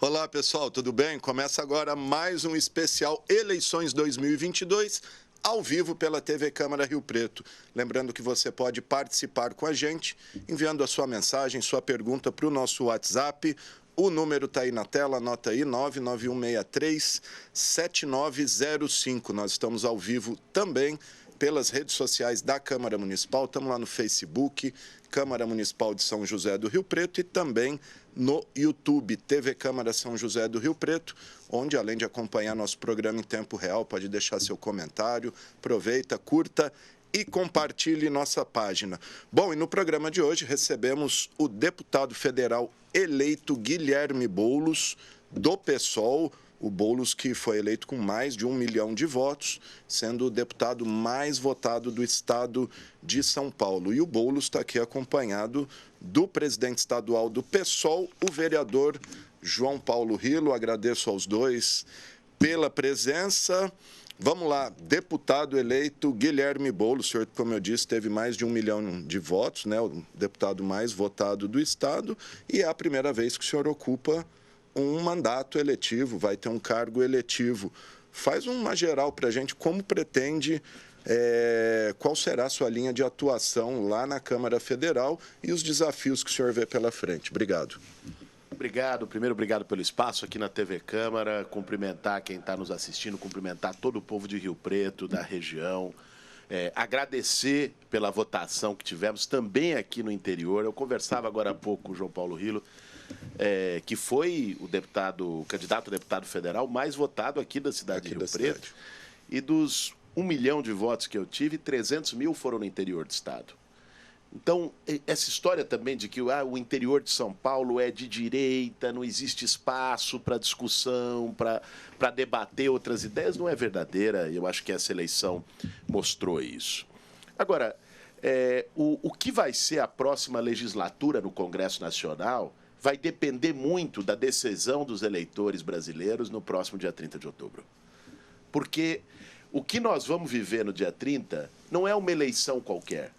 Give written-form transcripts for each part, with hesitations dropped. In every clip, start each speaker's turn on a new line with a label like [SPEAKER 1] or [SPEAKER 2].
[SPEAKER 1] Olá, pessoal, tudo bem? Começa agora mais um especial Eleições 2022, ao vivo pela TV Câmara Rio Preto. Lembrando que você pode participar com a gente, enviando a sua mensagem, sua pergunta para o nosso WhatsApp. O número está aí na tela, anota aí, 99163-7905. Nós estamos ao vivo também pelas redes sociais da Câmara Municipal. Estamos lá no Facebook, Câmara Municipal de São José do Rio Preto, e também no YouTube, TV Câmara São José do Rio Preto, onde, além de acompanhar nosso programa em tempo real, pode deixar seu comentário, aproveita, curta e compartilhe nossa página. Bom, e no programa de hoje recebemos o deputado federal eleito Guilherme Boulos, do PSOL, o Boulos que foi eleito com mais de 1 milhão de votos, sendo o deputado mais votado do estado de São Paulo. E o Boulos está aqui acompanhado do presidente estadual do PSOL, o vereador João Paulo Rilo. Agradeço aos dois pela presença. Vamos lá, deputado eleito Guilherme Boulos, o senhor, como eu disse, teve mais de 1 milhão de votos, né, o deputado mais votado do estado, e é a primeira vez que o senhor ocupa um mandato eletivo, vai ter um cargo eletivo. Faz uma geral para a gente, como pretende, qual será a sua linha de atuação lá na Câmara Federal e os desafios que o senhor vê pela frente. Obrigado.
[SPEAKER 2] Obrigado. Primeiro, obrigado pelo espaço aqui na TV Câmara. Cumprimentar quem está nos assistindo, cumprimentar todo o povo de Rio Preto, da região. Agradecer pela votação que tivemos também aqui no interior. Eu conversava agora há pouco com o João Paulo Rilo, que foi o candidato a deputado federal mais votado aqui da cidade de Rio Preto. E dos 1 milhão de votos que eu tive, 300 mil foram no interior do estado. Então, essa história também de que o interior de São Paulo é de direita, não existe espaço para discussão, para debater outras ideias, não é verdadeira. Eu acho que essa eleição mostrou isso. Agora, o que vai ser a próxima legislatura no Congresso Nacional vai depender muito da decisão dos eleitores brasileiros no próximo dia 30 de outubro. Porque o que nós vamos viver no dia 30 não é uma eleição qualquer.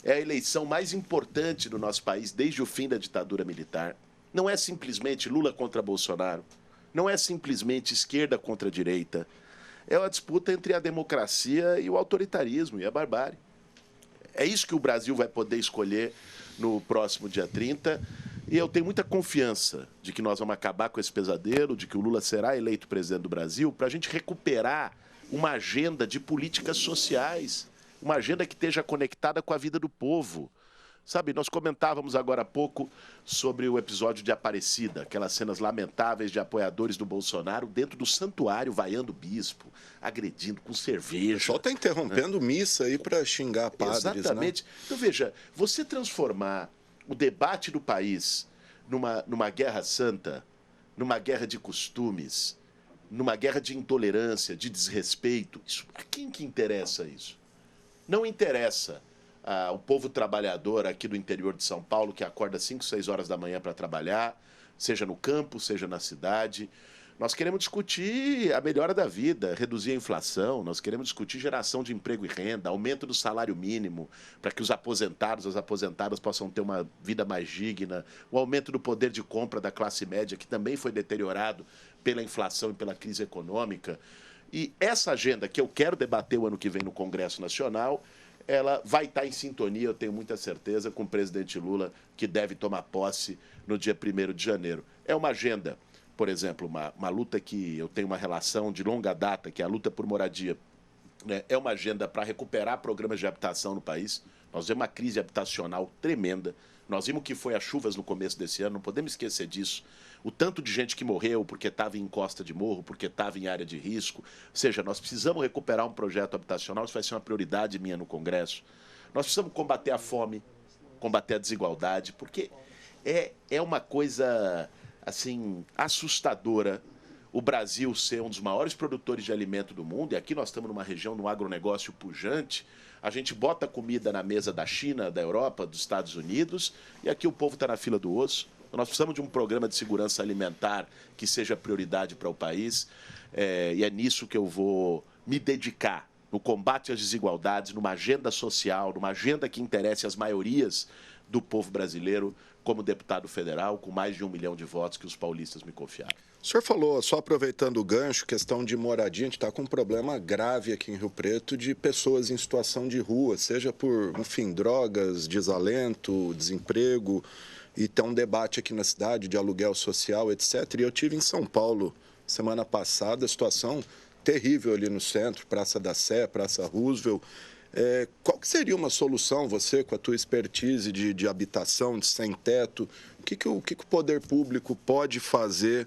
[SPEAKER 2] É a eleição mais importante do nosso país desde o fim da ditadura militar. Não é simplesmente Lula contra Bolsonaro. Não é simplesmente esquerda contra direita. É uma disputa entre a democracia e o autoritarismo e a barbárie. É isso que o Brasil vai poder escolher no próximo dia 30. E eu tenho muita confiança de que nós vamos acabar com esse pesadelo, de que o Lula será eleito presidente do Brasil, para a gente recuperar uma agenda de políticas sociais, uma agenda que esteja conectada com a vida do povo. Sabe, nós comentávamos agora há pouco sobre o episódio de Aparecida, aquelas cenas lamentáveis de apoiadores do Bolsonaro dentro do santuário, vaiando o bispo, agredindo com cerveja. O
[SPEAKER 1] pessoal está interrompendo missa aí para xingar padres.
[SPEAKER 2] Exatamente. Né? Então, veja, você transformar o debate do país numa guerra santa, numa guerra de costumes, numa guerra de intolerância, de desrespeito, a quem que interessa isso? Não interessa o povo trabalhador aqui do interior de São Paulo, que acorda 5, 6 horas da manhã para trabalhar, seja no campo, seja na cidade. Nós queremos discutir a melhora da vida, reduzir a inflação, nós queremos discutir geração de emprego e renda, aumento do salário mínimo, para que os aposentados, as aposentadas possam ter uma vida mais digna, o aumento do poder de compra da classe média, que também foi deteriorado pela inflação e pela crise econômica. E essa agenda que eu quero debater o ano que vem no Congresso Nacional, ela vai estar em sintonia, eu tenho muita certeza, com o presidente Lula, que deve tomar posse no dia 1º de janeiro. É uma agenda, por exemplo, uma luta que eu tenho uma relação de longa data, que é a luta por moradia. Né? É uma agenda para recuperar programas de habitação no país. Nós vemos uma crise habitacional tremenda. Nós vimos que foi as chuvas no começo desse ano, não podemos esquecer disso. O tanto de gente que morreu porque estava em encosta de morro, porque estava em área de risco. Ou seja, nós precisamos recuperar um projeto habitacional, isso vai ser uma prioridade minha no Congresso. Nós precisamos combater a fome, combater a desigualdade, porque é uma coisa assim assustadora o Brasil ser um dos maiores produtores de alimento do mundo, e aqui nós estamos numa região, num agronegócio pujante, a gente bota comida na mesa da China, da Europa, dos Estados Unidos, e aqui o povo está na fila do osso. Nós precisamos de um programa de segurança alimentar que seja prioridade para o país, e é nisso que eu vou me dedicar, no combate às desigualdades, numa agenda social, numa agenda que interesse as maiorias do povo brasileiro como deputado federal, com mais de 1 milhão de votos que os paulistas me confiaram.
[SPEAKER 1] O senhor falou, só aproveitando o gancho, questão de moradia, a gente está com um problema grave aqui em Rio Preto de pessoas em situação de rua, seja por, enfim, drogas, desalento, desemprego, e tem um debate aqui na cidade de aluguel social, etc. E eu tive em São Paulo semana passada, situação terrível ali no centro, Praça da Sé, Praça Roosevelt. Qual que seria uma solução, você, com a tua expertise de habitação, de sem-teto, o que o poder público pode fazer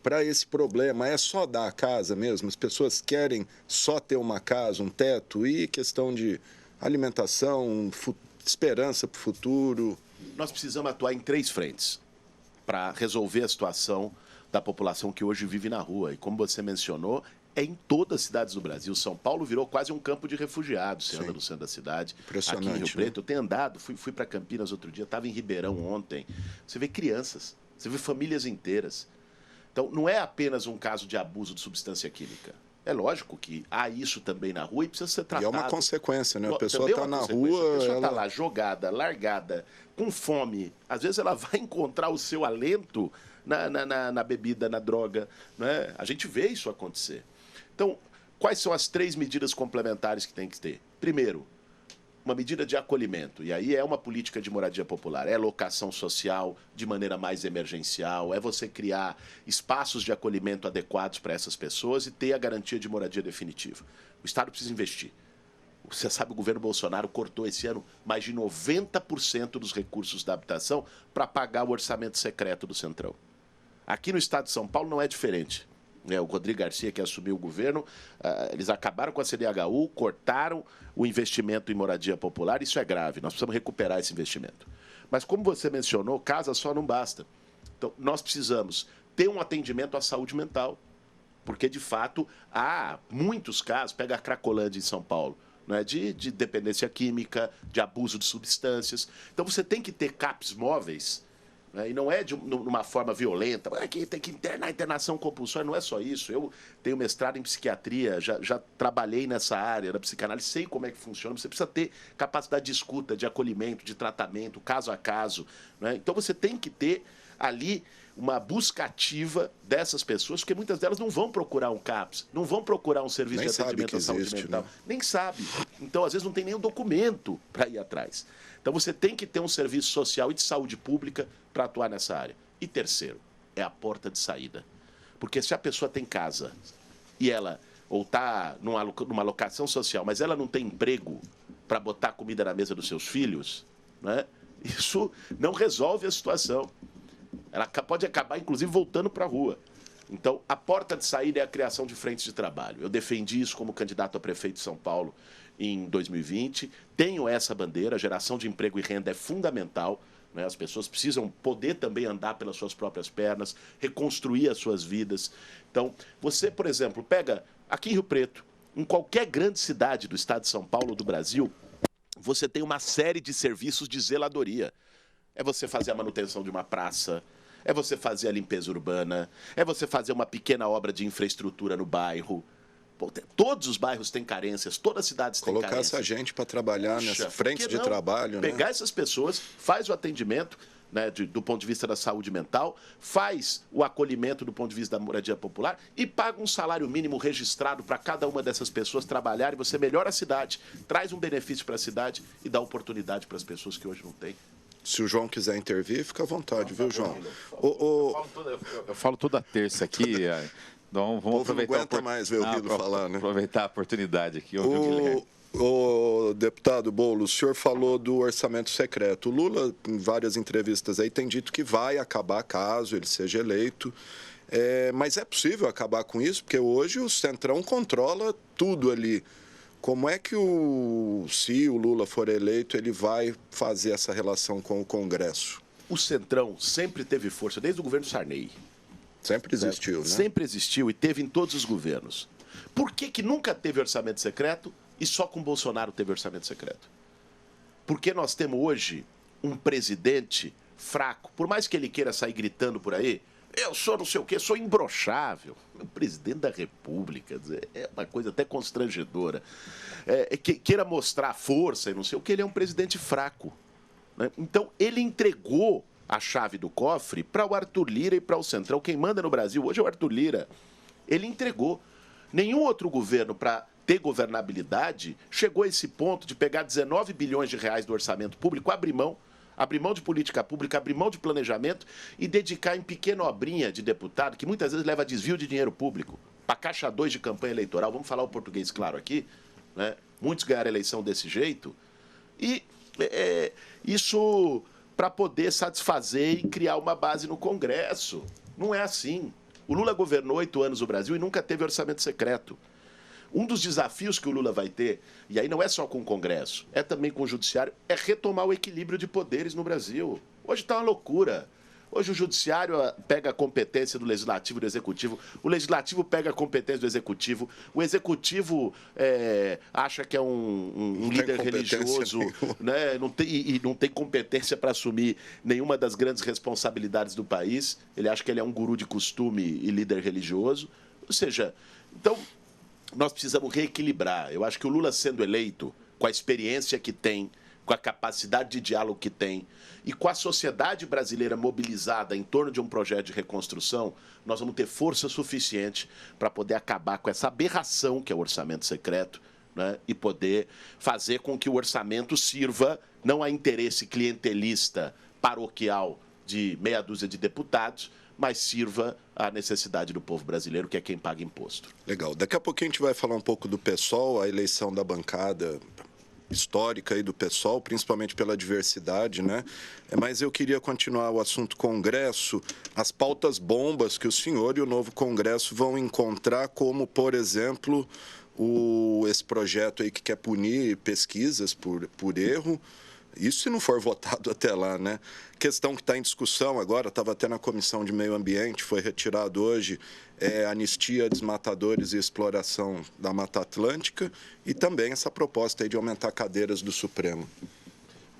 [SPEAKER 1] para esse problema? É só dar a casa mesmo? As pessoas querem só ter uma casa, um teto, e questão de alimentação, esperança para o futuro?
[SPEAKER 2] Nós precisamos atuar em 3 frentes para resolver a situação da população que hoje vive na rua. E como você mencionou, é em todas as cidades do Brasil. São Paulo virou quase um campo de refugiados, você anda no centro da cidade.
[SPEAKER 1] Impressionante,
[SPEAKER 2] aqui em Rio Preto,
[SPEAKER 1] né?
[SPEAKER 2] eu tenho andado, fui para Campinas outro dia, estava em Ribeirão ontem. Você vê crianças, você vê famílias inteiras. Então, não é apenas um caso de abuso de substância química. É lógico que há isso também na rua e precisa ser tratado.
[SPEAKER 1] E é uma consequência, né? A pessoa
[SPEAKER 2] Também é
[SPEAKER 1] está
[SPEAKER 2] uma
[SPEAKER 1] na
[SPEAKER 2] consequência.
[SPEAKER 1] rua...
[SPEAKER 2] A pessoa está
[SPEAKER 1] ela...
[SPEAKER 2] lá jogada, largada, com fome. Às vezes ela vai encontrar o seu alento na bebida, na droga. Né? A gente vê isso acontecer. Então, quais são as 3 medidas complementares que tem que ter? Primeiro, uma medida de acolhimento, e aí é uma política de moradia popular, é locação social de maneira mais emergencial, é você criar espaços de acolhimento adequados para essas pessoas e ter a garantia de moradia definitiva. O Estado precisa investir. Você sabe, o governo Bolsonaro cortou esse ano mais de 90% dos recursos da habitação para pagar o orçamento secreto do Centrão. Aqui no estado de São Paulo não é diferente. O Rodrigo Garcia, que assumiu o governo, eles acabaram com a CDHU, cortaram o investimento em moradia popular. Isso é grave, nós precisamos recuperar esse investimento. Mas, como você mencionou, casa só não basta. Então, nós precisamos ter um atendimento à saúde mental, porque, de fato, há muitos casos, pega a Cracolândia em São Paulo, né, de dependência química, de abuso de substâncias. Então, você tem que ter CAPs móveis, e não é de uma forma violenta, aqui tem que internar, internação compulsória, não é só isso. Eu tenho mestrado em psiquiatria, já trabalhei nessa área da psicanálise, sei como é que funciona. Você precisa ter capacidade de escuta, de acolhimento, de tratamento, caso a caso. Né? Então você tem que ter ali uma busca ativa dessas pessoas, porque muitas delas não vão procurar um CAPS, não vão procurar um serviço de atendimento à saúde mental. Né? Nem sabe. Então, às vezes, não tem nenhum documento para ir atrás. Então, você tem que ter um serviço social e de saúde pública para atuar nessa área. E terceiro, é a porta de saída. Porque se a pessoa tem casa e ela ou está numa locação social, mas ela não tem emprego para botar comida na mesa dos seus filhos, né? Isso não resolve a situação. Ela pode acabar, inclusive, voltando para a rua. Então, a porta de saída é a criação de frentes de trabalho. Eu defendi isso como candidato a prefeito de São Paulo em 2020. Tenho essa bandeira, geração de emprego e renda é fundamental. Né? As pessoas precisam poder também andar pelas suas próprias pernas, reconstruir as suas vidas. Então, você, por exemplo, pega aqui em Rio Preto, em qualquer grande cidade do estado de São Paulo ou do Brasil, você tem uma série de serviços de zeladoria. É você fazer a manutenção de uma praça, é você fazer a limpeza urbana, é você fazer uma pequena obra de infraestrutura no bairro. Pô, todos os bairros têm carências, todas as cidades têm carências.
[SPEAKER 1] Colocar essa gente para trabalhar nessa frente de trabalho.
[SPEAKER 2] Pegar
[SPEAKER 1] né?
[SPEAKER 2] essas pessoas, faz o atendimento, né, do ponto de vista da saúde mental, faz o acolhimento do ponto de vista da moradia popular e paga um salário mínimo registrado para cada uma dessas pessoas trabalhar, e você melhora a cidade, traz um benefício para a cidade e dá oportunidade para as pessoas que hoje não têm.
[SPEAKER 1] Se o João quiser intervir, fica à vontade, viu, João?
[SPEAKER 3] Eu falo toda terça aqui. Então vamos aproveitar.
[SPEAKER 1] Não aguenta mais ver o Guido falar, né?
[SPEAKER 3] Aproveitar a oportunidade aqui.
[SPEAKER 1] O deputado Boulos, o senhor falou do orçamento secreto. O Lula, em várias entrevistas aí, tem dito que vai acabar caso ele seja eleito. Mas é possível acabar com isso? Porque hoje o Centrão controla tudo ali. Como é que, se o Lula for eleito, ele vai fazer essa relação com o Congresso?
[SPEAKER 2] O Centrão sempre teve força, desde o governo Sarney.
[SPEAKER 1] Sempre existiu, né?
[SPEAKER 2] Sempre existiu e teve em todos os governos. Por que nunca teve orçamento secreto e só com Bolsonaro teve orçamento secreto? Porque nós temos hoje um presidente fraco. Por mais que ele queira sair gritando por aí, eu sou não sei o quê, sou imbrochável. O presidente da República, é uma coisa até constrangedora. Que queira mostrar força e não sei o que, ele é um presidente fraco. né? Então, ele entregou a chave do cofre para o Arthur Lira e para o Centrão. Quem manda no Brasil hoje é o Arthur Lira. Ele entregou. Nenhum outro governo, para ter governabilidade, chegou a esse ponto de pegar 19 bilhões de reais do orçamento público, abrir mão de política pública, abrir mão de planejamento e dedicar em pequena obrinha de deputado, que muitas vezes leva desvio de dinheiro público, para caixa 2 de campanha eleitoral. Vamos falar o português claro aqui, né? Muitos ganharam a eleição desse jeito. E isso para poder satisfazer e criar uma base no Congresso. Não é assim. O Lula governou 8 anos o Brasil e nunca teve orçamento secreto. Um dos desafios que o Lula vai ter, e aí não é só com o Congresso, é também com o Judiciário, é retomar o equilíbrio de poderes no Brasil. Hoje está uma loucura. Hoje o Judiciário pega a competência do Legislativo e do Executivo, o Legislativo pega a competência do Executivo, o Executivo acha que é um líder religioso, né? Não tem competência para assumir nenhuma das grandes responsabilidades do país. Ele acha que ele é um guru de costume e líder religioso. Ou seja, então, nós precisamos reequilibrar. Eu acho que o Lula sendo eleito, com a experiência que tem, com a capacidade de diálogo que tem e com a sociedade brasileira mobilizada em torno de um projeto de reconstrução, nós vamos ter força suficiente para poder acabar com essa aberração que é o orçamento secreto, né? E poder fazer com que o orçamento sirva não a interesse clientelista paroquial de meia dúzia de deputados, mas sirva à necessidade do povo brasileiro, que é quem paga imposto.
[SPEAKER 1] Legal. Daqui a pouquinho a gente vai falar um pouco do PSOL, a eleição da bancada histórica aí do PSOL, principalmente pela diversidade, né? Mas eu queria continuar o assunto Congresso, as pautas bombas que o senhor e o novo Congresso vão encontrar, como, por exemplo, esse projeto aí que quer punir pesquisas por erro. Isso se não for votado até lá, né? Questão que está em discussão agora, estava até na Comissão de Meio Ambiente, foi retirado hoje, anistia a desmatadores e exploração da Mata Atlântica e também essa proposta aí de aumentar cadeiras do Supremo.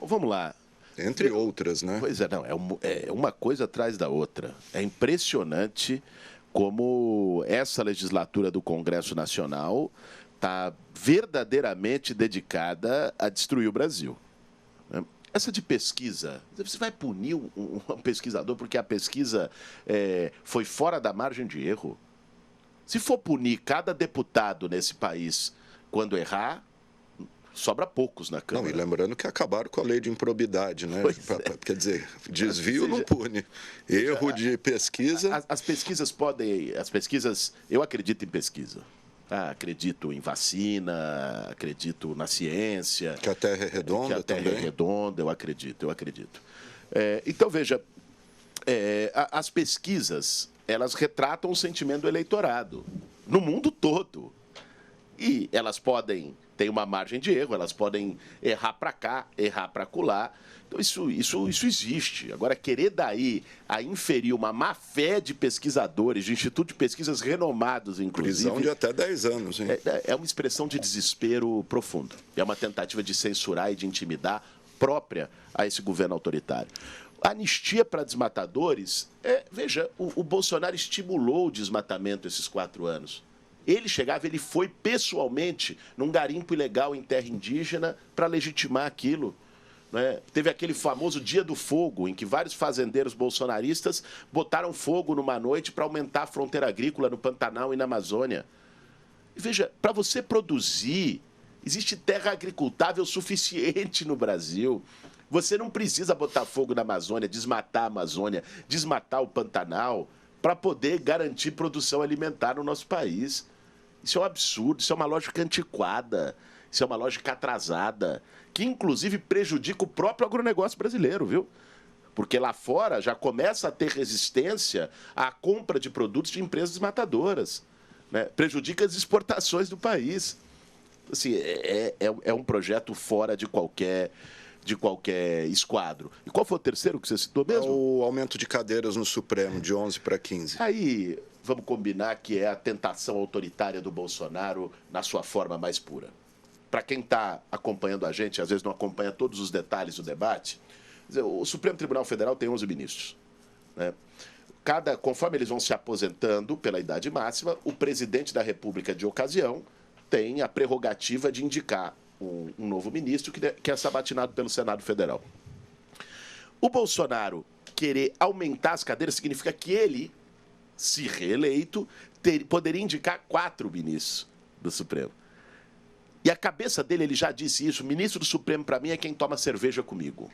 [SPEAKER 2] Vamos lá.
[SPEAKER 1] Entre outras, né?
[SPEAKER 2] Pois é, não, é uma coisa atrás da outra. É impressionante como essa legislatura do Congresso Nacional está verdadeiramente dedicada a destruir o Brasil. Essa de pesquisa, você vai punir um pesquisador porque a pesquisa foi fora da margem de erro? Se for punir cada deputado nesse país quando errar, sobra poucos na Câmara.
[SPEAKER 1] Não, e lembrando que acabaram com a lei de improbidade, né? Quer dizer, desvio não pune. Erro de pesquisa...
[SPEAKER 2] As pesquisas podem... Eu acredito em pesquisa. Acredito em vacina, acredito na ciência.
[SPEAKER 1] Que a Terra é redonda também. Que a Terra
[SPEAKER 2] é redonda, eu acredito. Então, veja, as pesquisas, elas retratam o sentimento do eleitorado, no mundo todo. E elas podem ter uma margem de erro, elas podem errar para cá, errar para acolá. Então, isso existe. Agora, querer daí a inferir uma má-fé de pesquisadores, de instituto de pesquisas renomados, inclusive...
[SPEAKER 1] Prisão de até 10 anos, hein?
[SPEAKER 2] É uma expressão de desespero profundo. É uma tentativa de censurar e de intimidar própria a esse governo autoritário. A anistia para desmatadores, veja, o Bolsonaro estimulou o desmatamento esses 4 anos. Ele foi pessoalmente num garimpo ilegal em terra indígena para legitimar aquilo. Né? Teve aquele famoso Dia do Fogo, em que vários fazendeiros bolsonaristas botaram fogo numa noite para aumentar a fronteira agrícola no Pantanal e na Amazônia. E veja, para você produzir, existe terra agricultável suficiente no Brasil. Você não precisa botar fogo na Amazônia, desmatar a Amazônia, desmatar o Pantanal, para poder garantir produção alimentar no nosso país. Isso é um absurdo, isso é uma lógica antiquada, isso é uma lógica atrasada, que inclusive prejudica o próprio agronegócio brasileiro, viu? Porque lá fora já começa a ter resistência à compra de produtos de empresas desmatadoras, né? Prejudica as exportações do país. Assim, é um projeto fora de qualquer esquadro. E qual foi o terceiro que você citou mesmo?
[SPEAKER 1] O aumento de cadeiras no Supremo, de 11 para 15.
[SPEAKER 2] Aí, vamos combinar que é a tentação autoritária do Bolsonaro na sua forma mais pura. Para quem está acompanhando a gente, às vezes não acompanha todos os detalhes do debate, o Supremo Tribunal Federal tem 11 ministros, né? Conforme eles vão se aposentando pela idade máxima, o presidente da República de ocasião tem a prerrogativa de indicar um novo ministro que é sabatinado pelo Senado Federal. O Bolsonaro querer aumentar as cadeiras significa que ele, se reeleito, poderia indicar 4 ministros do Supremo. E a cabeça dele, ele já disse isso, ministro do Supremo, para mim, é quem toma cerveja comigo.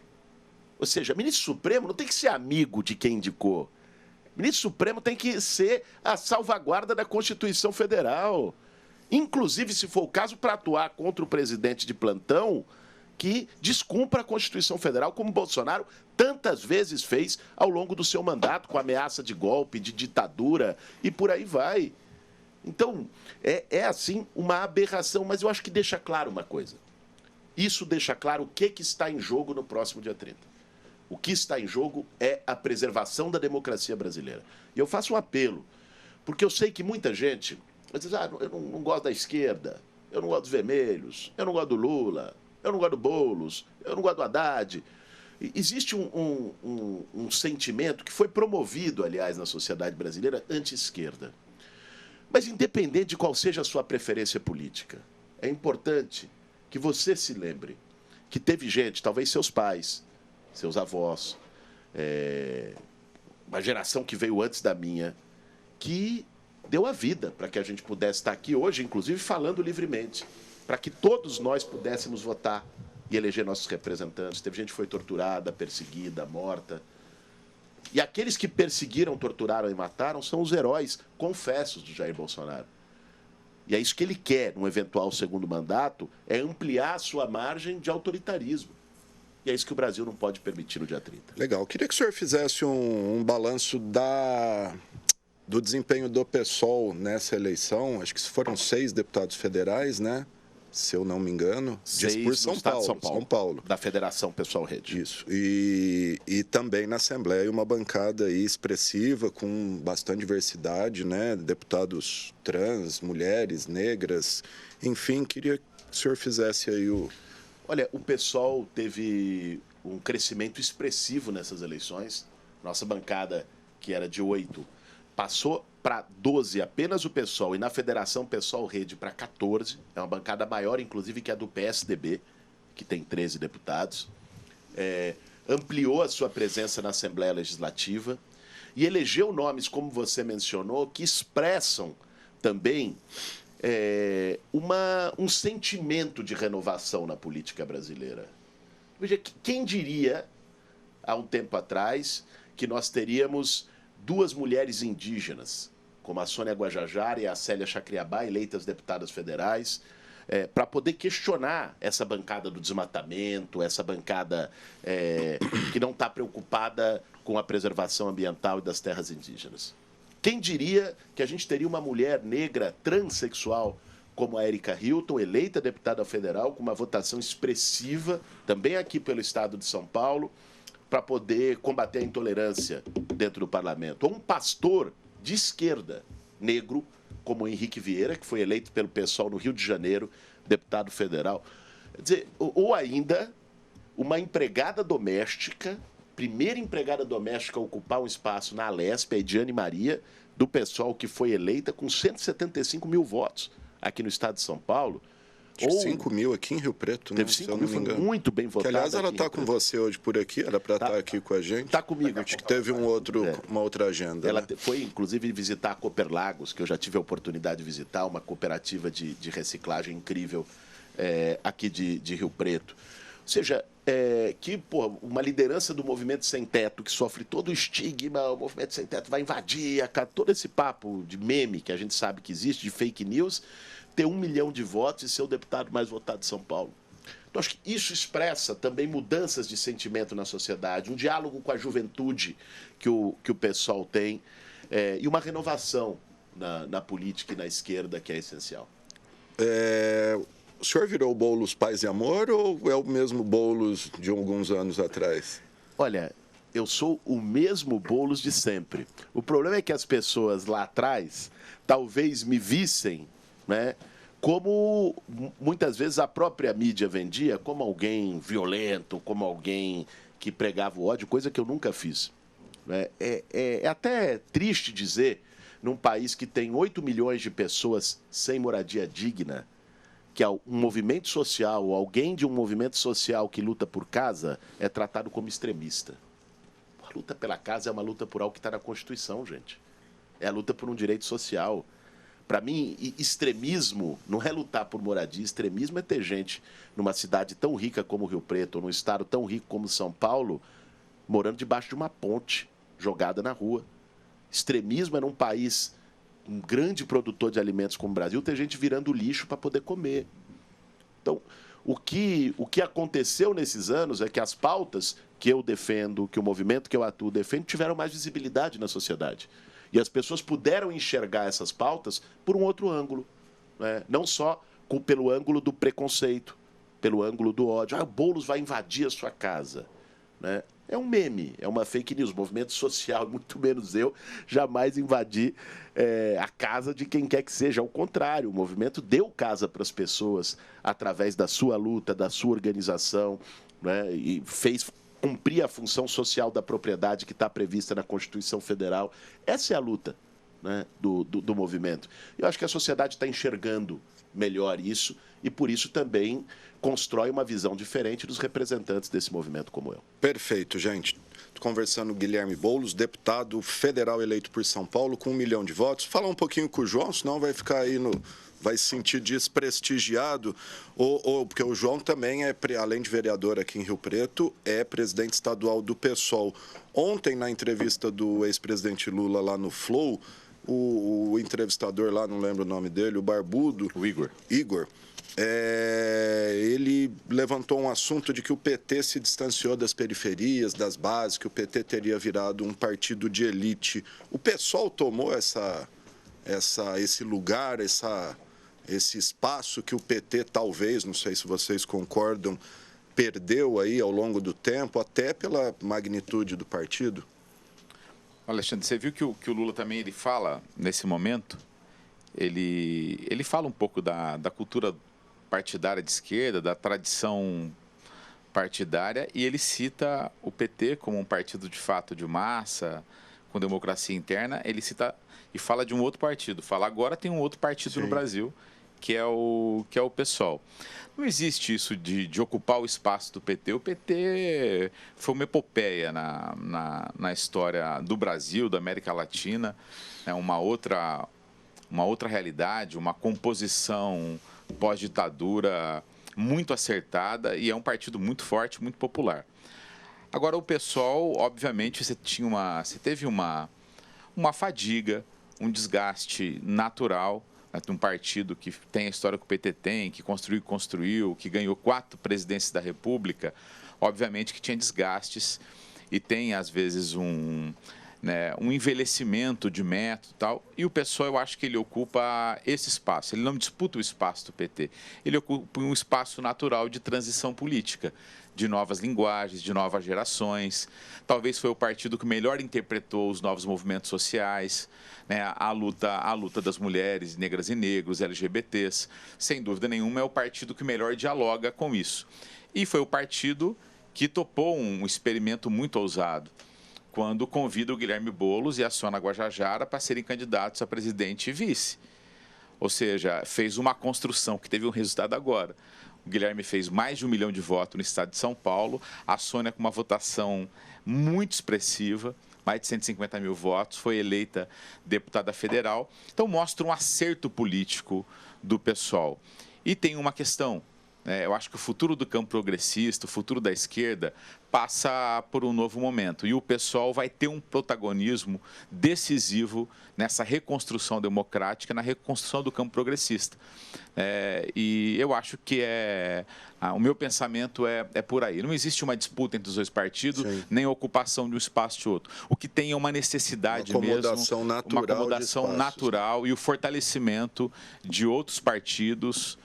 [SPEAKER 2] Ou seja, ministro Supremo não tem que ser amigo de quem indicou. Ministro Supremo tem que ser a salvaguarda da Constituição Federal. Inclusive, se for o caso, para atuar contra o presidente de plantão que descumpra a Constituição Federal, como Bolsonaro tantas vezes fez ao longo do seu mandato, com ameaça de golpe, de ditadura e por aí vai. Então, assim, uma aberração, mas eu acho que deixa claro uma coisa. Isso deixa claro o que está em jogo no próximo dia 30. O que está em jogo é a preservação da democracia brasileira. E eu faço um apelo, porque eu sei que muita gente diz, eu não gosto da esquerda, eu não gosto dos vermelhos, eu não gosto do Lula, eu não gosto do Boulos, eu não gosto do Haddad. Existe um sentimento que foi promovido, aliás, na sociedade brasileira, anti-esquerda. Mas independente de qual seja a sua preferência política, é importante que você se lembre que teve gente, talvez seus pais, seus avós, uma geração que veio antes da minha, que deu a vida para que a gente pudesse estar aqui hoje, inclusive falando livremente, para que todos nós pudéssemos votar e eleger nossos representantes. Teve gente que foi torturada, perseguida, morta. E aqueles que perseguiram, torturaram e mataram são os heróis confessos do Jair Bolsonaro. E é isso que ele quer, num eventual segundo mandato, é ampliar a sua margem de autoritarismo. E é isso que o Brasil não pode permitir no dia 30.
[SPEAKER 1] Legal. Queria que o senhor fizesse um balanço do desempenho do PSOL nessa eleição. Acho que foram 6 deputados federais, né? Se eu não me engano,
[SPEAKER 2] 6
[SPEAKER 1] por São Paulo.
[SPEAKER 2] Da Federação Pessoal Rede.
[SPEAKER 1] Isso. E também na Assembleia uma bancada aí expressiva, com bastante diversidade, né? Deputados trans, mulheres, negras, enfim, queria que o senhor fizesse aí o...
[SPEAKER 2] Olha, o PSOL teve um crescimento expressivo nessas eleições. Nossa bancada, que era de 8, passou para 12 apenas o PSOL, e na Federação Pessoal Rede para 14. É uma bancada maior, inclusive, que a do PSDB, que tem 13 deputados. Ampliou a sua presença na Assembleia Legislativa e elegeu nomes, como você mencionou, que expressam também um sentimento de renovação na política brasileira. Veja, quem diria, há um tempo atrás, que nós teríamos 2 mulheres indígenas, como a Sônia Guajajara e a Célia Chacriabá, eleitas deputadas federais, para poder questionar essa bancada do desmatamento, essa bancada que não está preocupada com a preservação ambiental e das terras indígenas. Quem diria que a gente teria uma mulher negra transexual como a Erika Hilton, eleita deputada federal, com uma votação expressiva, também aqui pelo estado de São Paulo, para poder combater a intolerância dentro do parlamento. Ou um pastor de esquerda, negro, como Henrique Vieira, que foi eleito pelo PSOL no Rio de Janeiro, deputado federal. Quer dizer, ou ainda uma empregada doméstica, primeira empregada doméstica a ocupar um espaço na Alesp, a Ediane Maria, do PSOL, que foi eleita com 175 mil votos aqui no estado de São Paulo.
[SPEAKER 1] Acho que 5 mil aqui em Rio Preto, né?
[SPEAKER 2] Teve 5 mil, foi muito bem votada.
[SPEAKER 1] Que, aliás, ela está com você hoje por aqui, era para estar aqui com a gente.
[SPEAKER 2] Está comigo.
[SPEAKER 1] Acho que teve uma outra agenda.
[SPEAKER 2] Ela,
[SPEAKER 1] né?
[SPEAKER 2] Foi, inclusive, visitar a Cooper Lagos, que eu já tive a oportunidade de visitar, uma cooperativa de reciclagem incrível aqui de Rio Preto. Ou seja, uma liderança do Movimento Sem Teto, que sofre todo o estigma, o Movimento Sem Teto vai invadir, todo esse papo de meme que a gente sabe que existe, de fake news, ter 1 milhão de votos e ser o deputado mais votado de São Paulo. Então, acho que isso expressa também mudanças de sentimento na sociedade, um diálogo com a juventude que o PSOL tem, e uma renovação na política e na esquerda que é essencial.
[SPEAKER 1] O senhor virou o Boulos Paz e Amor ou é o mesmo Boulos de alguns anos atrás?
[SPEAKER 2] Olha, eu sou o mesmo Boulos de sempre. O problema é que as pessoas lá atrás talvez me vissem, né, como muitas vezes a própria mídia vendia, como alguém violento, como alguém que pregava o ódio, coisa que eu nunca fiz. É até triste dizer, num país que tem 8 milhões de pessoas sem moradia digna, que um movimento social, ou alguém de um movimento social que luta por casa, é tratado como extremista. luta pela casa é uma luta por algo que está na Constituição, gente. É a luta por um direito social. Para mim, extremismo não é lutar por moradia. Extremismo é ter gente numa cidade tão rica como Rio Preto, ou num estado tão rico como São Paulo, morando debaixo de uma ponte, jogada na rua. Extremismo é num país, um grande produtor de alimentos como o Brasil, ter gente virando lixo para poder comer. Então, o que aconteceu nesses anos é que as pautas que eu defendo, que o movimento que eu atuo defende, tiveram mais visibilidade na sociedade. E as pessoas puderam enxergar essas pautas por um outro ângulo, né? Não só pelo ângulo do preconceito, pelo ângulo do ódio. O Boulos vai invadir a sua casa, né? É um meme, é uma fake news. Movimento social, muito menos eu, jamais invadi a casa de quem quer que seja. Ao contrário, o movimento deu casa para as pessoas através da sua luta, da sua organização, né? E fez cumprir a função social da propriedade que está prevista na Constituição Federal. Essa é a luta, né, do movimento. Eu acho que a sociedade está enxergando melhor isso e, por isso, também constrói uma visão diferente dos representantes desse movimento como eu.
[SPEAKER 1] Perfeito, gente. Estou conversando com o Guilherme Boulos, deputado federal eleito por São Paulo, com 1 milhão de votos. Falar um pouquinho com o João, senão vai ficar aí vai se sentir desprestigiado, porque o João também além de vereador aqui em Rio Preto, é presidente estadual do PSOL. Ontem, na entrevista do ex-presidente Lula lá no Flow, o entrevistador lá, não lembro o nome dele, o barbudo...
[SPEAKER 3] O Igor.
[SPEAKER 1] Ele levantou um assunto de que o PT se distanciou das periferias, das bases, que o PT teria virado um partido de elite. O PSOL tomou esse lugar, esse espaço que o PT talvez, não sei se vocês concordam, perdeu aí ao longo do tempo, até pela magnitude do partido?
[SPEAKER 3] Alexandre, você viu que o Lula também ele fala, nesse momento, ele fala um pouco da cultura partidária de esquerda, da tradição partidária, e ele cita o PT como um partido de fato de massa, com democracia interna. Ele cita e fala de um outro partido. Fala, agora tem um outro partido
[SPEAKER 1] Sim.
[SPEAKER 3] no Brasil, que é o PSOL. Não existe isso de ocupar o espaço do PT. O PT foi uma epopeia na história do Brasil, da América Latina, né? Uma outra realidade, uma composição pós-ditadura muito acertada, e é um partido muito forte, muito popular. Agora, o PSOL, obviamente, você teve uma fadiga, um desgaste natural, né, de um partido que tem a história que o PT tem, que construiu, que ganhou 4 presidências da República. Obviamente que tinha desgastes e tem, às vezes, um envelhecimento de método e tal. E o PSOL, eu acho que ele ocupa esse espaço. Ele não disputa o espaço do PT. Ele ocupa um espaço natural de transição política, de novas linguagens, de novas gerações. Talvez foi o partido que melhor interpretou os novos movimentos sociais, né? A luta das mulheres, negras e negros, LGBTs. Sem dúvida nenhuma, é o partido que melhor dialoga com isso. E foi o partido que topou um experimento muito ousado, quando convida o Guilherme Boulos e a Sônia Guajajara para serem candidatos a presidente e vice. Ou seja, fez uma construção que teve um resultado agora. O Guilherme fez mais de 1 milhão de votos no estado de São Paulo, a Sônia, com uma votação muito expressiva, mais de 150 mil votos, foi eleita deputada federal. Então, mostra um acerto político do PSOL. E tem uma questão. Eu acho que o futuro do campo progressista, o futuro da esquerda, passa por um novo momento. E o PSOL vai ter um protagonismo decisivo nessa reconstrução democrática, na reconstrução do campo progressista. E eu acho que o meu pensamento é por aí. Não existe uma disputa entre os dois partidos, sim, nem a ocupação de um espaço de outro. O que tem é uma necessidade mesmo, uma acomodação natural e o fortalecimento de outros partidos,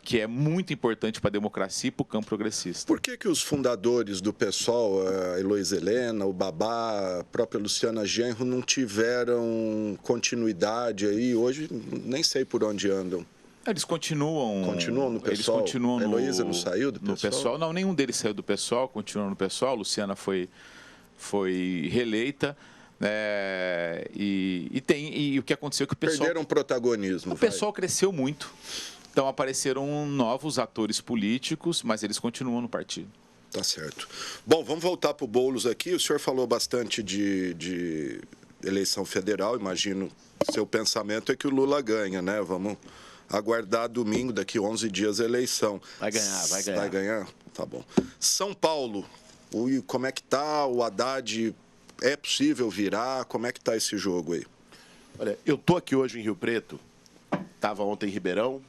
[SPEAKER 3] que é muito importante para a democracia e para o campo progressista.
[SPEAKER 1] Por que os fundadores do PSOL, a Heloísa Helena, o Babá, a própria Luciana Genro, não tiveram continuidade aí? Hoje nem sei por onde andam.
[SPEAKER 3] Eles continuam no PSOL? Eles continuam
[SPEAKER 1] a Heloísa não saiu do PSOL?
[SPEAKER 3] No PSOL? Não, nenhum deles saiu do PSOL, continuam no PSOL. A Luciana foi reeleita. E o que aconteceu é que o PSOL...
[SPEAKER 1] Perderam protagonismo.
[SPEAKER 3] O PSOL cresceu muito. Então, apareceram novos atores políticos, mas eles continuam no partido.
[SPEAKER 1] Tá certo. Bom, vamos voltar para o Boulos aqui. O senhor falou bastante de eleição federal. Imagino, seu pensamento é que o Lula ganha, né? Vamos aguardar domingo, daqui 11 dias, a eleição.
[SPEAKER 2] Vai ganhar, vai ganhar.
[SPEAKER 1] Vai ganhar? Tá bom. São Paulo, como é que tá? O Haddad, é possível virar? Como é que tá esse jogo aí?
[SPEAKER 2] Olha, eu tô aqui hoje em Rio Preto, estava ontem em Ribeirão,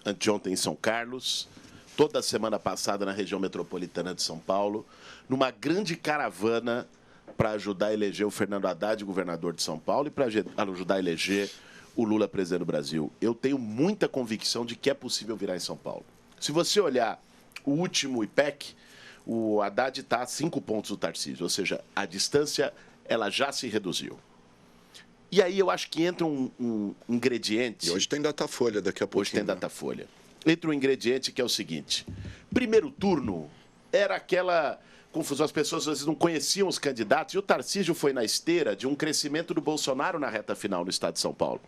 [SPEAKER 2] anteontem em São Carlos, toda a semana passada na região metropolitana de São Paulo, numa grande caravana para ajudar a eleger o Fernando Haddad, governador de São Paulo, e para ajudar a eleger o Lula, presidente do Brasil. Eu tenho muita convicção de que é possível virar em São Paulo. Se você olhar o último IPEC, o Haddad está a 5 pontos do Tarcísio, ou seja, a distância ela já se reduziu. E aí eu acho que entra um ingrediente...
[SPEAKER 1] E hoje tem Datafolha daqui a pouco.
[SPEAKER 2] Hoje tem Datafolha. Entra um ingrediente que é o seguinte. Primeiro turno era aquela confusão. As pessoas às vezes não conheciam os candidatos. E o Tarcísio foi na esteira de um crescimento do Bolsonaro na reta final no estado de São Paulo.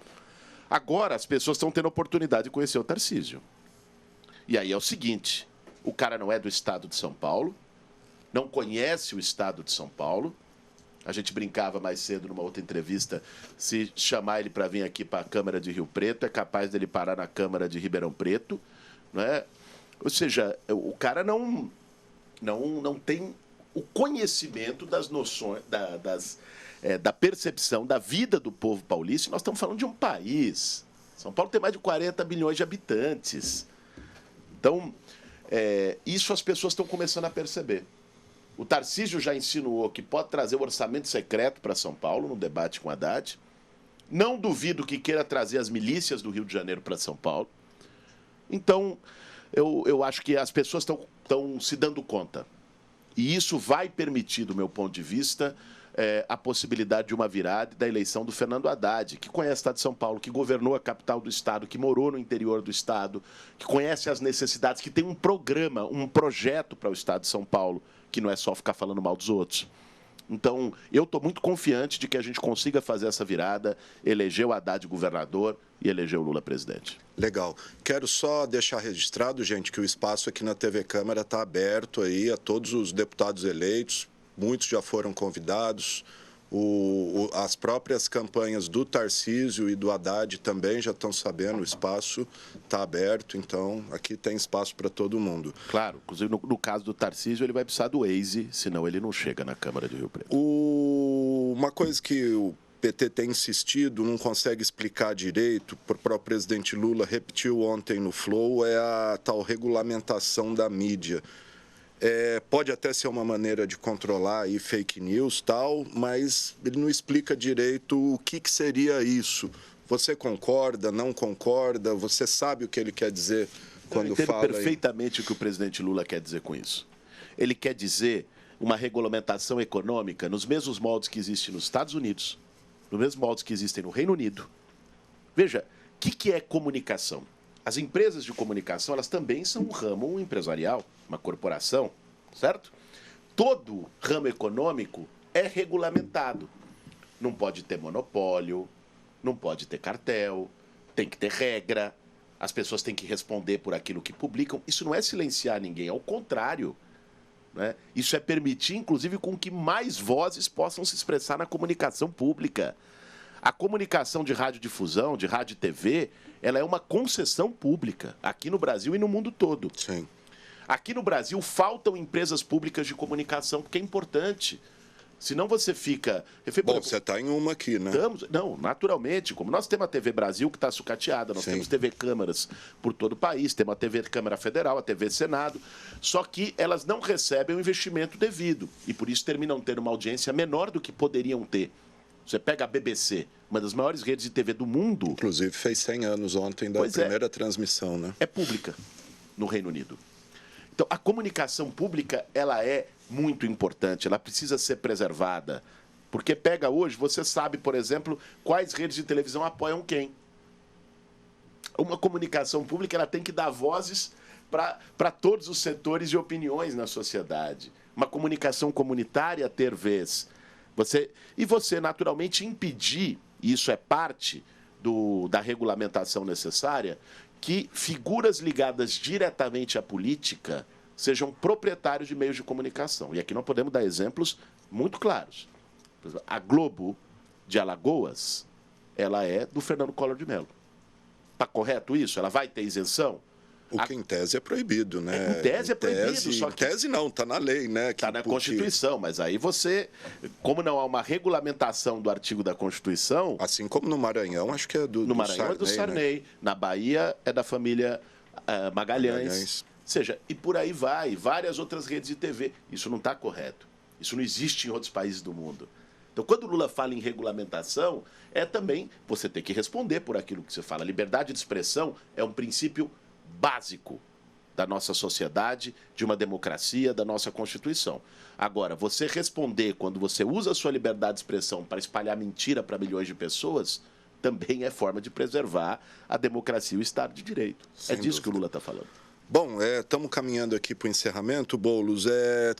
[SPEAKER 2] Agora as pessoas estão tendo a oportunidade de conhecer o Tarcísio. E aí é o seguinte. O cara não é do estado de São Paulo. Não conhece o estado de São Paulo. A gente brincava mais cedo numa outra entrevista, se chamar ele para vir aqui para a Câmara de Rio Preto, é capaz dele parar na Câmara de Ribeirão Preto, não é? Ou seja, o cara não tem o conhecimento das noções, da percepção da vida do povo paulista. E nós estamos falando de um país. São Paulo tem mais de 40 milhões de habitantes. Então, isso as pessoas estão começando a perceber. O Tarcísio já insinuou que pode trazer o orçamento secreto para São Paulo, no debate com Haddad. Não duvido que queira trazer as milícias do Rio de Janeiro para São Paulo. Então, eu acho que as pessoas estão se dando conta. E isso vai permitir, do meu ponto de vista, a possibilidade de uma virada da eleição do Fernando Haddad, que conhece o estado de São Paulo, que governou a capital do estado, que morou no interior do estado, que conhece as necessidades, que tem um programa, um projeto para o estado de São Paulo, que não é só ficar falando mal dos outros. Então, eu estou muito confiante de que a gente consiga fazer essa virada, eleger o Haddad governador e eleger o Lula presidente.
[SPEAKER 1] Legal. Quero só deixar registrado, gente, que o espaço aqui na TV Câmara está aberto aí a todos os deputados eleitos. Muitos já foram convidados. As próprias campanhas do Tarcísio e do Haddad também já estão sabendo, o espaço está aberto, então aqui tem espaço para todo mundo.
[SPEAKER 2] Claro, inclusive no caso do Tarcísio ele vai precisar do Waze, senão ele não chega na Câmara de Rio Preto.
[SPEAKER 1] Uma coisa que o PT tem insistido, não consegue explicar direito, o próprio presidente Lula repetiu ontem no Flow, é a tal regulamentação da mídia. Pode até ser uma maneira de controlar aí fake news tal, mas ele não explica direito o que seria isso. Você concorda, não concorda? Você sabe o que ele quer dizer quando fala?
[SPEAKER 2] Eu entendo perfeitamente o que o presidente Lula quer dizer com isso. Ele quer dizer uma regulamentação econômica nos mesmos moldes que existem nos Estados Unidos, nos mesmos moldes que existem no Reino Unido. Veja, o que é comunicação? As empresas de comunicação, elas também são um ramo empresarial, uma corporação, certo? Todo ramo econômico é regulamentado. Não pode ter monopólio, não pode ter cartel, tem que ter regra, as pessoas têm que responder por aquilo que publicam. Isso não é silenciar ninguém, ao contrário, né? Isso é permitir, inclusive, com que mais vozes possam se expressar na comunicação pública. A comunicação de radiodifusão, de rádio e TV, ela é uma concessão pública, aqui no Brasil e no mundo todo.
[SPEAKER 1] Sim.
[SPEAKER 2] Aqui no Brasil faltam empresas públicas de comunicação, porque é importante. Senão você fica...
[SPEAKER 1] Bom, você está em uma aqui, né?
[SPEAKER 2] Não, naturalmente. Como nós temos a TV Brasil, que está sucateada, nós temos TV Câmaras por todo o país, temos a TV Câmara Federal, a TV Senado, só que elas não recebem o investimento devido e por isso terminam tendo uma audiência menor do que poderiam ter. Você pega a BBC, uma das maiores redes de TV do mundo...
[SPEAKER 1] Inclusive fez 100 anos ontem da primeira transmissão, né?
[SPEAKER 2] É pública no Reino Unido. Então, a comunicação pública, ela é muito importante, ela precisa ser preservada. Porque pega hoje, você sabe, por exemplo, quais redes de televisão apoiam quem. Uma comunicação pública, ela tem que dar vozes para todos os setores e opiniões na sociedade. Uma comunicação comunitária ter vez. Você, naturalmente, impedir, e isso é parte da regulamentação necessária, que figuras ligadas diretamente à política sejam proprietários de meios de comunicação. E aqui nós podemos dar exemplos muito claros. Por exemplo, a Globo de Alagoas, ela é do Fernando Collor de Mello. Está correto isso? Ela vai ter isenção?
[SPEAKER 1] O que em tese é proibido, né?
[SPEAKER 2] Em tese é proibido, só que...
[SPEAKER 1] Em tese não, está na lei, né?
[SPEAKER 2] Está na Constituição, mas aí você... Como não há uma regulamentação do artigo da Constituição...
[SPEAKER 1] Assim como no Maranhão, acho que é do Sarney.
[SPEAKER 2] No Maranhão é do Sarney. Né? Na Bahia é da família Magalhães. Ou seja, e por aí vai. Várias outras redes de TV. Isso não está correto. Isso não existe em outros países do mundo. Então, quando o Lula fala em regulamentação, é também você ter que responder por aquilo que você fala. Liberdade de expressão é um princípio básico da nossa sociedade, de uma democracia, da nossa Constituição. Agora, você responder quando você usa a sua liberdade de expressão para espalhar mentira para milhões de pessoas, também é forma de preservar a democracia e o Estado de Direito.
[SPEAKER 1] Sem
[SPEAKER 2] disso
[SPEAKER 1] dúvida.
[SPEAKER 2] que o Lula está falando.
[SPEAKER 1] Bom, estamos caminhando aqui para o encerramento, Boulos.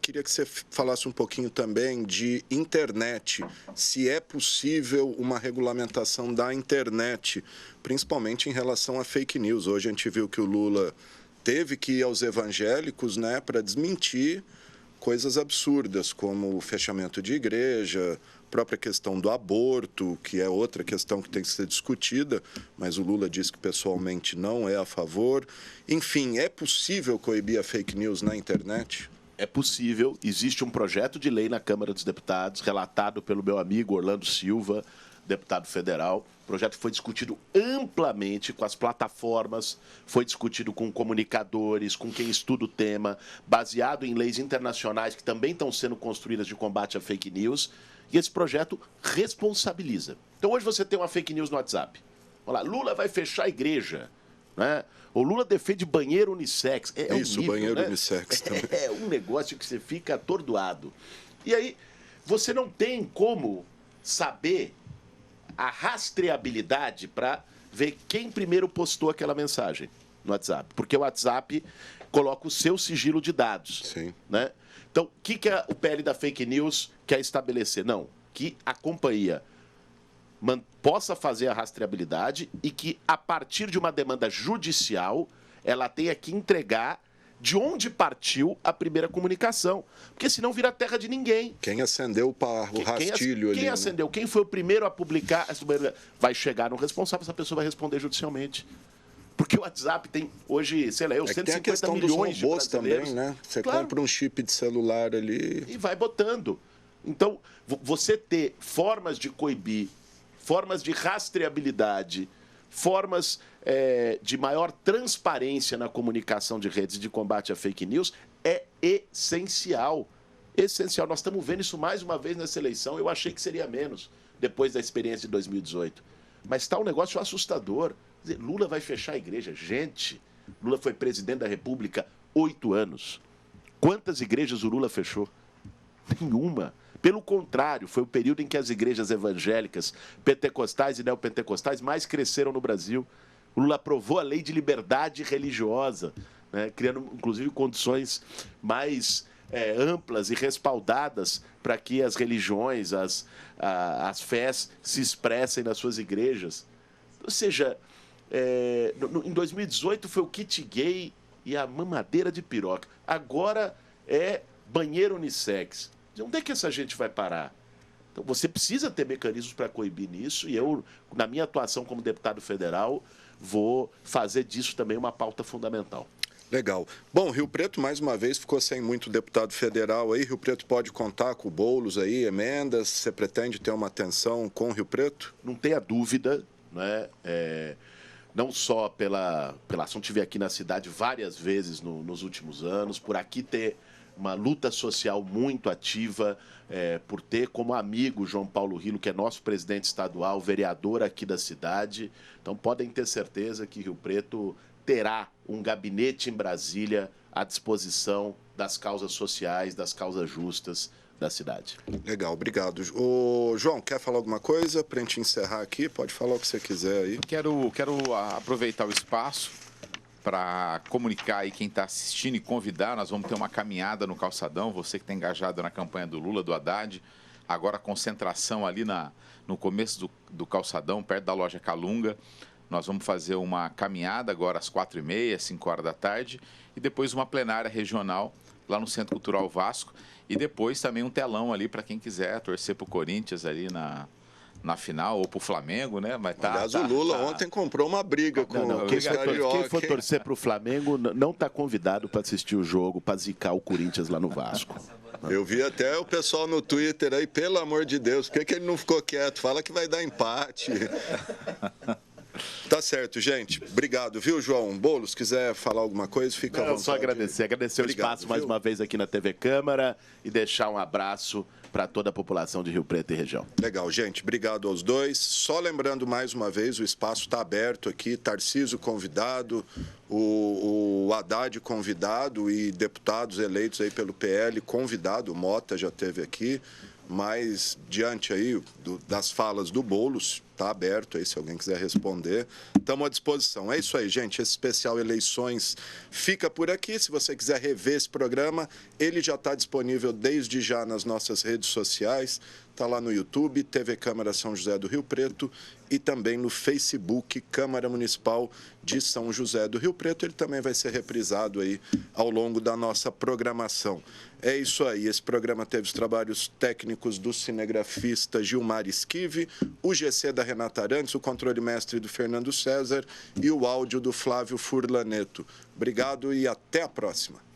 [SPEAKER 1] Queria que você falasse um pouquinho também de internet, se é possível uma regulamentação da internet, principalmente em relação a fake news. Hoje a gente viu que o Lula teve que ir aos evangélicos, né, para desmentir coisas absurdas, como o fechamento de igreja, a própria questão do aborto, que é outra questão que tem que ser discutida, mas o Lula disse que pessoalmente não é a favor. Enfim, é possível coibir a fake news na internet?
[SPEAKER 2] É possível. Existe um projeto de lei na Câmara dos Deputados, relatado pelo meu amigo Orlando Silva, deputado federal. O projeto foi discutido amplamente com as plataformas, foi discutido com comunicadores, com quem estuda o tema, baseado em leis internacionais que também estão sendo construídas de combate à fake news. E esse projeto responsabiliza. Então, hoje você tem uma fake news no WhatsApp. Olha lá, Lula vai fechar a igreja, né? O Lula defende banheiro unissex.
[SPEAKER 1] Isso,
[SPEAKER 2] um nível,
[SPEAKER 1] banheiro
[SPEAKER 2] né?
[SPEAKER 1] unissex também.
[SPEAKER 2] É um negócio que você fica atordoado. E aí, você não tem como saber a rastreabilidade para ver quem primeiro postou aquela mensagem no WhatsApp. Porque o WhatsApp coloca o seu sigilo de dados.
[SPEAKER 1] Sim.
[SPEAKER 2] Né? Então, o que o PL da fake news quer estabelecer? Não, que a companhia possa fazer a rastreabilidade e que, a partir de uma demanda judicial, ela tenha que entregar de onde partiu a primeira comunicação. Porque senão vira terra de ninguém.
[SPEAKER 1] Quem acendeu o rastilho ali.
[SPEAKER 2] Quem acendeu? Quem foi o primeiro a publicar? Vai chegar no responsável, essa pessoa vai responder judicialmente. Porque o WhatsApp tem hoje, sei lá, 150 milhões de brasileiros.
[SPEAKER 1] Também, né? Você compra um chip de celular ali...
[SPEAKER 2] E vai botando. Então, você ter formas de coibir, formas de rastreabilidade, formas de maior transparência na comunicação de redes de combate à fake news é essencial. Essencial. Nós estamos vendo isso mais uma vez nessa eleição. Eu achei que seria menos, depois da experiência de 2018. Mas está um negócio assustador. Lula vai fechar a igreja. Gente, Lula foi presidente da República 8 anos. Quantas igrejas o Lula fechou? Nenhuma. Pelo contrário, foi o período em que as igrejas evangélicas, pentecostais e neopentecostais mais cresceram no Brasil. O Lula aprovou a lei de liberdade religiosa, né, criando, inclusive, condições mais amplas e respaldadas para que as religiões, as fés se expressem nas suas igrejas. Ou seja, em 2018 foi o kit gay e a mamadeira de piroca. Agora é banheiro unissex. Onde é que essa gente vai parar? Então, você precisa ter mecanismos para coibir nisso e eu, na minha atuação como deputado federal, vou fazer disso também uma pauta fundamental.
[SPEAKER 1] Legal. Bom, Rio Preto, mais uma vez, ficou sem muito deputado federal aí. Rio Preto pode contar com o Boulos aí, emendas? Você pretende ter uma atenção com o Rio Preto?
[SPEAKER 2] Não tenha dúvida, né? Não só pela ação que tive aqui na cidade várias vezes nos últimos anos, por aqui ter uma luta social muito ativa, por ter como amigo João Paulo Rilo, que é nosso presidente estadual, vereador aqui da cidade. Então, podem ter certeza que Rio Preto terá um gabinete em Brasília à disposição das causas sociais, das causas justas da cidade.
[SPEAKER 1] Legal, obrigado. Ô, João, quer falar alguma coisa para a gente encerrar aqui? Pode falar o que você quiser aí.
[SPEAKER 3] Quero aproveitar o espaço para comunicar aí quem está assistindo e convidar. Nós vamos ter uma caminhada no Calçadão, você que está engajado na campanha do Lula, do Haddad. Agora a concentração ali no começo do Calçadão, perto da loja Calunga. Nós vamos fazer uma caminhada agora às 4h30, 5 horas da tarde, e depois uma plenária regional lá no Centro Cultural Vasco, e depois também um telão ali para quem quiser torcer para o Corinthians ali na final, ou para o Flamengo, né? Mas
[SPEAKER 1] Aliás, o Lula ontem comprou uma briga com
[SPEAKER 2] quem for torcer para o Flamengo não está convidado para assistir o jogo, para zicar o Corinthians lá no Vasco.
[SPEAKER 1] Eu vi até o pessoal no Twitter aí, pelo amor de Deus, por que ele não ficou quieto? Fala que vai dar empate. Tá certo, gente. Obrigado, viu, João? Boulos, quiser falar alguma coisa, fica à vontade.
[SPEAKER 2] Só agradecer o espaço mais uma vez aqui na TV Câmara e deixar um abraço para toda a população de Rio Preto e região.
[SPEAKER 1] Legal, gente. Obrigado aos dois. Só lembrando mais uma vez, o espaço está aberto aqui. Tarcísio convidado, o Haddad convidado e deputados eleitos aí pelo PL convidado. O Mota já esteve aqui. Mas, diante aí das falas do Boulos, está aberto aí, se alguém quiser responder, estamos à disposição. É isso aí, gente, esse especial Eleições fica por aqui. Se você quiser rever esse programa, ele já está disponível desde já nas nossas redes sociais, está lá no YouTube, TV Câmara São José do Rio Preto, e também no Facebook, Câmara Municipal de São José do Rio Preto. Ele também vai ser reprisado aí ao longo da nossa programação. É isso aí, esse programa teve os trabalhos técnicos do cinegrafista Gilmar Esquive, o GC da Renata Arantes, o controle mestre do Fernando César e o áudio do Flávio Furlaneto. Obrigado e até a próxima.